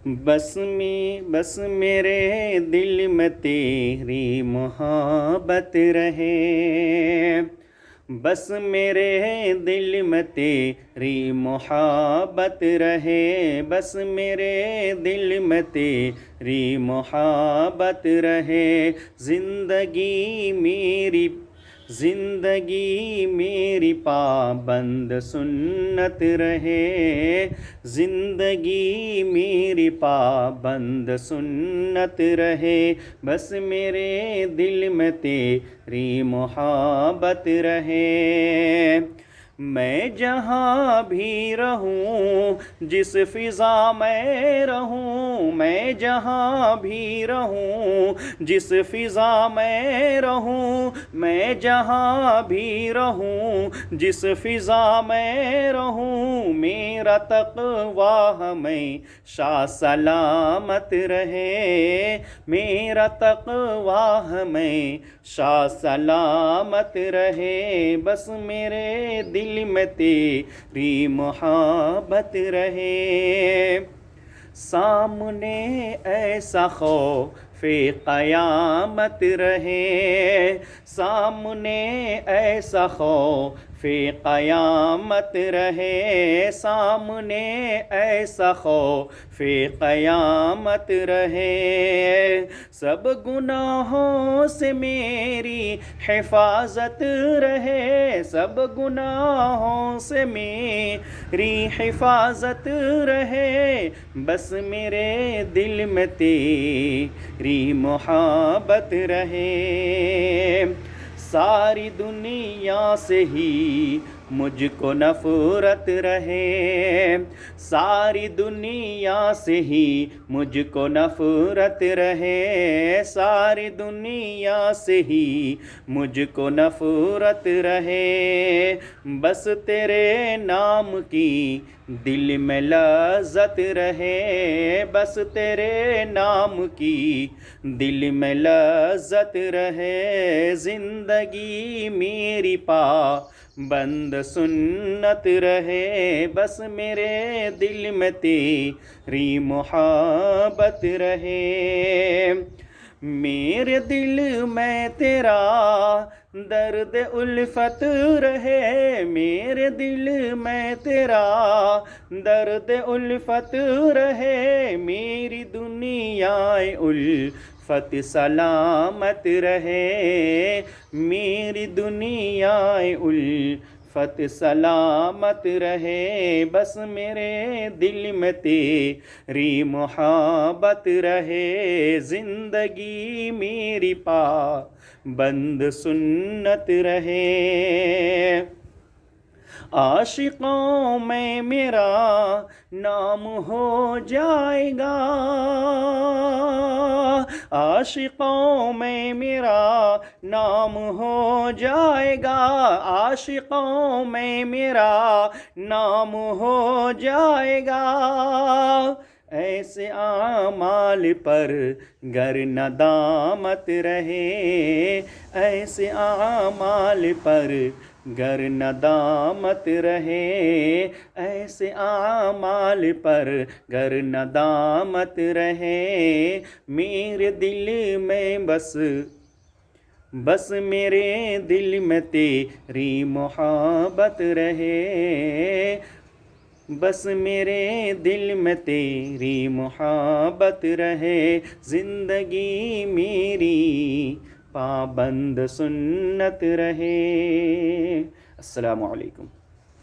بس میرے دل میں تیری محبت رہے، بس میرے دل میں تیری محبت رہے، بس میرے دل میں تیری محبت رہے، زندگی میری پابند سنت رہے، زندگی میری پابند سنت رہے، بس میرے دل میں تیری محبت رہے۔ میں جہاں بھی رہوں، جس فضا میں رہوں، میں جہاں بھی رہوں، جس فضا میں رہوں، میں جہاں بھی رہوں، جس فضا میں رہوں، میرا تقویٰ ہمیشہ سلامت رہے، میرا تقویٰ ہمیشہ سلامت رہے، بس میرے دل میں تیری محبت رہے۔ سامنے ایسا خوف قیامت رہے، سامنے ایسا خوف قیامت رہے، سامنے ایسا خوف قیامت رہے، سب گناہوں سے میری حفاظت رہے، سب گناہوں سے میری حفاظت رہے، بس میرے دل میں تیری محبت رہے۔ ساری دنیا سے ہی مجھ کو نفرت رہے، ساری دنیا سے ہی مجھ کو نفرت رہے، ساری دنیا سے ہی مجھ کو نفرت رہے، بس تیرے نام کی دل میں لذت رہے، بس تیرے نام کی دل میں لذت رہے، زندگی میری پابند سنت رہے، بس میرے دل میں تیری محبت رہے۔ میرے دل میں تیرا درد الفت رہے، میرے دل میں تیرا درد الفت رہے، میری دنیا الفت سلامت رہے، میری دنیا الفت سلامت رہے، بس میرے دل میں تیری محبت رہے، زندگی میری پابند سنت رہے۔ عاشقوں میں میرا نام ہو جائے گا، عاشقوں میں میرا نام ہو جائے گا، عاشقوں میں میرا نام ہو جائے گا، ایسے اعمال پر گر ندامت رہے، ایسے اعمال پر گر ندامت رہے، ایسے اعمال پر گر ندامت رہے، میرے دل میں بس میرے دل میں تیری محبت رہے، بس میرے دل میں تیری محبت رہے، زندگی میری پابند سنت رہے۔ السلام علیکم۔